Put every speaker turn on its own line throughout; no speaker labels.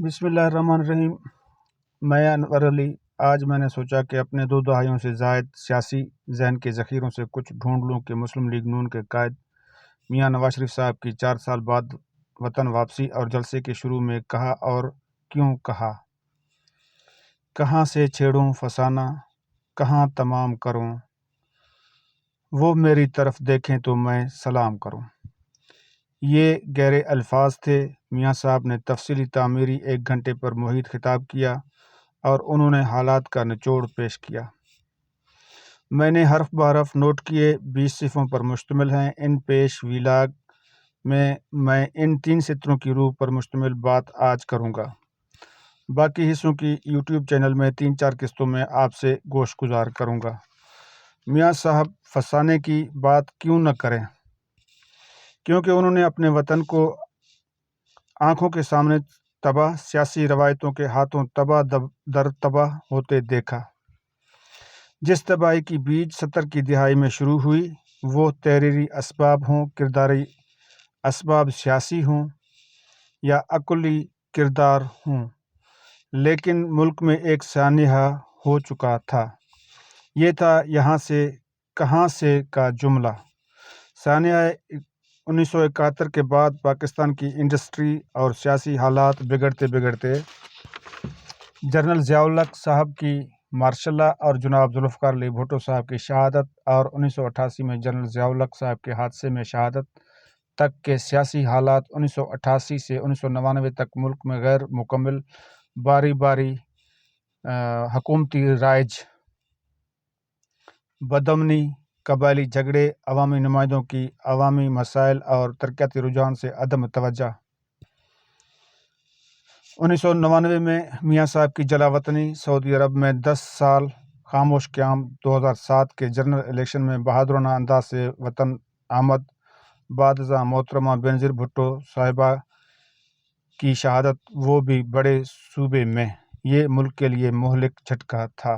بسم اللہ الرحمن الرحیم۔ میں انور علی۔ آج میں نے سوچا کہ اپنے 2 دہائیوں سے زائد سیاسی ذہن کے ذخیروں سے کچھ ڈھونڈ لوں کہ مسلم لیگ نون کے قائد میاں نواز شریف صاحب کی 4 سال بعد وطن واپسی اور جلسے کے شروع میں کہا اور کیوں کہا، کہاں سے چھیڑوں فسانہ، کہاں تمام کروں، وہ میری طرف دیکھیں تو میں سلام کروں۔ یہ گہرے الفاظ تھے۔ میاں صاحب نے تفصیلی تعمیری 1 گھنٹے پر محیط خطاب کیا اور انہوں نے حالات کا نچوڑ پیش کیا۔ میں نے حرف بحرف نوٹ کیے، 20 صفحوں پر مشتمل ہیں۔ ان پیش ویلاگ میں ان 3 سطروں کی روح پر مشتمل بات آج کروں گا۔ باقی حصوں کی یوٹیوب چینل میں 3-4 قسطوں میں آپ سے گوشت گزار کروں گا۔ میاں صاحب فسانے کی بات کیوں نہ کریں؟ کیونکہ انہوں نے اپنے وطن کو آنکھوں کے سامنے تباہ سیاسی روایتوں کے ہاتھوں تباہ در تباہ ہوتے دیکھا۔ جس تباہی کی بیج 70 کی دہائی میں شروع ہوئی، وہ تحریری اسباب ہوں، کرداری اسباب سیاسی ہوں یا عقلی کردار ہوں، لیکن ملک میں ایک سانحہ ہو چکا تھا۔ یہ تھا یہاں سے کہاں سے کا جملہ۔ سانحہ 1971 کے بعد پاکستان کی انڈسٹری اور سیاسی حالات بگڑتے جنرل ضیاء الحق صاحب کی مارشل لاء اور جناب ذوالفقار علی بھٹو صاحب کی شہادت اور 1988 میں جنرل ضیاء الحق صاحب کے حادثے میں شہادت تک کے سیاسی حالات 1988 سے 1999 تک ملک میں غیر مکمل باری باری حکومتی رائج، بدامنی، قبائلی جھگڑے، عوامی نمائندوں کی عوامی مسائل اور ترقیاتی رجحان سے عدم توجہ۔ 1999 میں میاں صاحب کی جلا وطنی، سعودی عرب میں 10 سال خاموش قیام، 2007 کے جنرل الیکشن میں بہادرانہ انداز سے وطن آمد، بعد ازاں محترمہ بینظیر بھٹو صاحبہ کی شہادت، وہ بھی بڑے صوبے میں۔ یہ ملک کے لیے مہلک جھٹکا تھا۔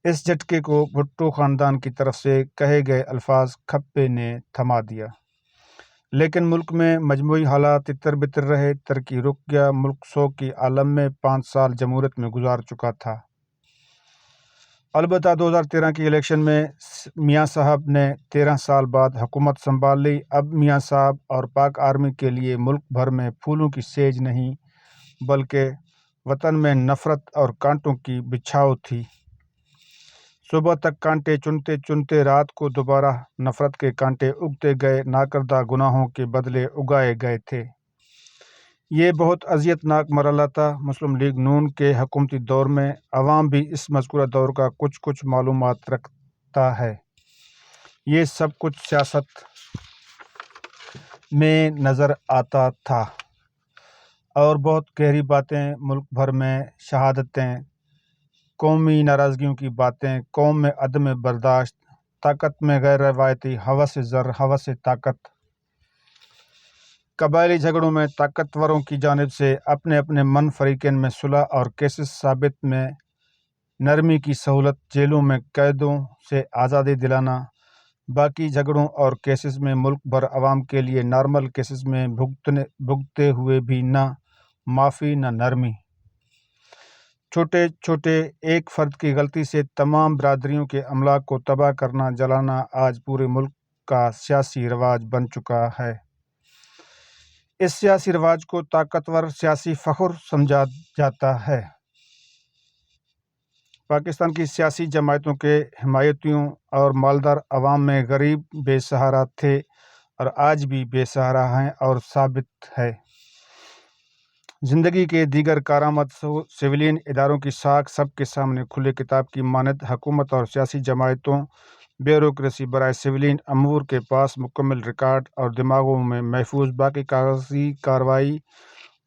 اس جھٹکے کو بھٹو خاندان کی طرف سے کہے گئے الفاظ کھپے نے تھما دیا، لیکن ملک میں مجموعی حالات تتر بتر رہے، ترقی رک گیا۔ ملک سوگ کی عالم میں 5 سال جمہوریت میں گزار چکا تھا۔ البتہ 2013 کی الیکشن میں میاں صاحب نے 13 سال بعد حکومت سنبھال لی۔ اب میاں صاحب اور پاک آرمی کے لیے ملک بھر میں پھولوں کی سیج نہیں، بلکہ وطن میں نفرت اور کانٹوں کی بچھاؤ تھی۔ صبح تک کانٹے چنتے چنتے رات کو دوبارہ نفرت کے کانٹے اگتے گئے، ناکردہ گناہوں کے بدلے اگائے گئے تھے۔ یہ بہت اذیت ناک مرحلہ تھا۔ مسلم لیگ نون کے حکومتی دور میں عوام بھی اس مذکورہ دور کا کچھ معلومات رکھتا ہے۔ یہ سب کچھ سیاست میں نظر آتا تھا اور بہت گہری باتیں، ملک بھر میں شہادتیں، قومی ناراضگیوں کی باتیں، قوم میں عدم برداشت، طاقت میں غیر روایتی ہوس زر، ہوس طاقت، قبائلی جھگڑوں میں طاقتوروں کی جانب سے اپنے اپنے فریقین میں صلح اور کیسز ثابت میں نرمی کی سہولت، جیلوں میں قیدوں سے آزادی دلانا، باقی جھگڑوں اور کیسز میں ملک بھر عوام کے لیے نارمل کیسز میں بھگتے ہوئے بھی نہ معافی نہ نرمی۔ چھوٹے چھوٹے ایک فرد کی غلطی سے تمام برادریوں کے املاک کو تباہ کرنا، جلانا آج پورے ملک کا سیاسی رواج بن چکا ہے۔ اس سیاسی رواج کو طاقتور سیاسی فخر سمجھا جاتا ہے۔ پاکستان کی سیاسی جماعتوں کے حمایتیوں اور مالدار عوام میں غریب بے سہارا تھے اور آج بھی بے سہارا ہیں اور ثابت ہے۔ زندگی کے دیگر کارآمد سویلین اداروں کی ساکھ سب کے سامنے کھلے کتاب کی مانند حکومت اور سیاسی جماعتوں، بیوروکریسی برائے سویلین امور کے پاس مکمل ریکارڈ اور دماغوں میں محفوظ باقی کاغذی کارروائی،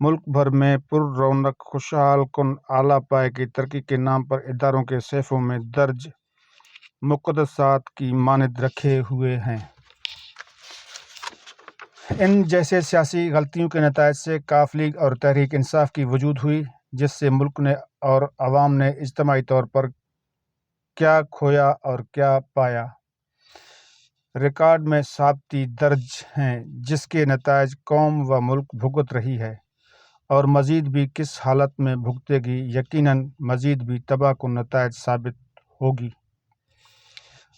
ملک بھر میں پر رونق خوشحال کن اعلیٰ پائے کی ترقی کے نام پر اداروں کے صحیفوں میں درج مقدسات کی مانند رکھے ہوئے ہیں۔ ان جیسے سیاسی غلطیوں کے نتائج سے ق لیگ اور تحریک انصاف کی وجود ہوئی، جس سے ملک نے اور عوام نے اجتماعی طور پر کیا کھویا اور کیا پایا، ریکارڈ میں ثابتی درج ہیں، جس کے نتائج قوم و ملک بھگت رہی ہے اور مزید بھی کس حالت میں بھگتے گی، یقیناً مزید بھی تباہ کن نتائج ثابت ہوگی۔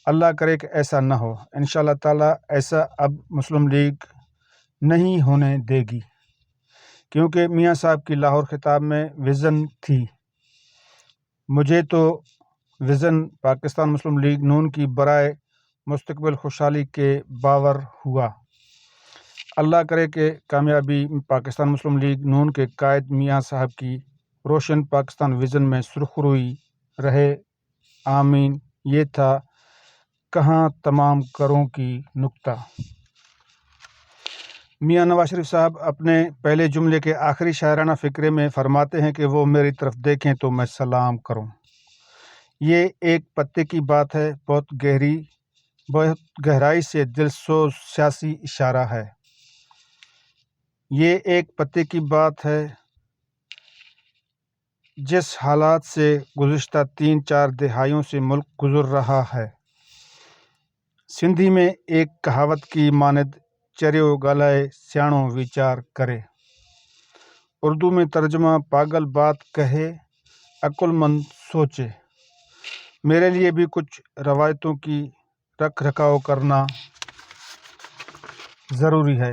اللہ کرے کہ ایسا نہ ہو۔ انشاءاللہ تعالیٰ ایسا اب مسلم لیگ نہیں ہونے دے گی، کیونکہ میاں صاحب کی لاہور خطاب میں ویژن تھی۔ مجھے تو ویژن پاکستان مسلم لیگ نون کی برائے مستقبل خوشحالی کے باور ہوا۔ اللہ کرے کہ کامیابی پاکستان مسلم لیگ نون کے قائد میاں صاحب کی روشن پاکستان ویژن میں سرخروئی رہے، آمین۔ یہ تھا کہاں تمام کروں کی نکتہ۔ میاں نواز شریف صاحب اپنے پہلے جملے کے آخری شاعرانہ فقرے میں فرماتے ہیں کہ وہ میری طرف دیکھیں تو میں سلام کروں۔ یہ ایک پتے کی بات ہے، بہت گہرائی سے دلسوز سیاسی اشارہ ہے۔ یہ ایک پتے کی بات ہے جس حالات سے گزشتہ 3-4 دہائیوں سے ملک گزر رہا ہے۔ سندھی میں ایک کہاوت کی مانند چریو گالائے سیاڻو ویچار کرے، اردو میں ترجمہ پاگل بات کہے عقل مند سوچے۔ میرے لیے بھی کچھ روایتوں کی رکھ رکھاؤ کرنا ضروری ہے۔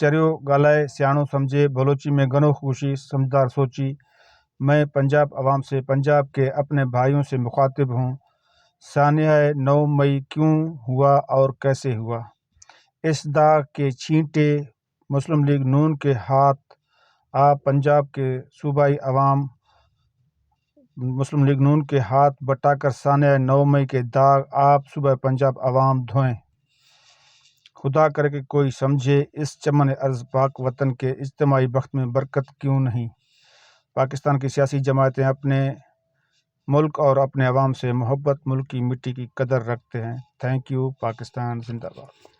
چریو گالائے سیاڻو سمجھے، بلوچی میں گنو خوشی سمجھدار سوچی۔ میں پنجاب عوام سے، پنجاب کے اپنے بھائیوں سے مخاطب ہوں۔ سانحہ 9 مئی کیوں ہوا اور کیسے ہوا؟ اس داغ کے چھینٹے مسلم لیگ نون کے ہاتھ آپ پنجاب کے صوبائی عوام مسلم لیگ نون کے ہاتھ بٹا کر سانحہ 9 مئی کے داغ آپ صوبہ پنجاب عوام دھوئیں۔ خدا کرے کہ کوئی سمجھے اس چمن ارض پاک وطن کے اجتماعی بخت میں برکت کیوں نہیں۔ پاکستان کی سیاسی جماعتیں اپنے ملک اور اپنے عوام سے محبت، ملک کی مٹی کی قدر رکھتے ہیں۔ Thank you. پاکستان زندہ باد۔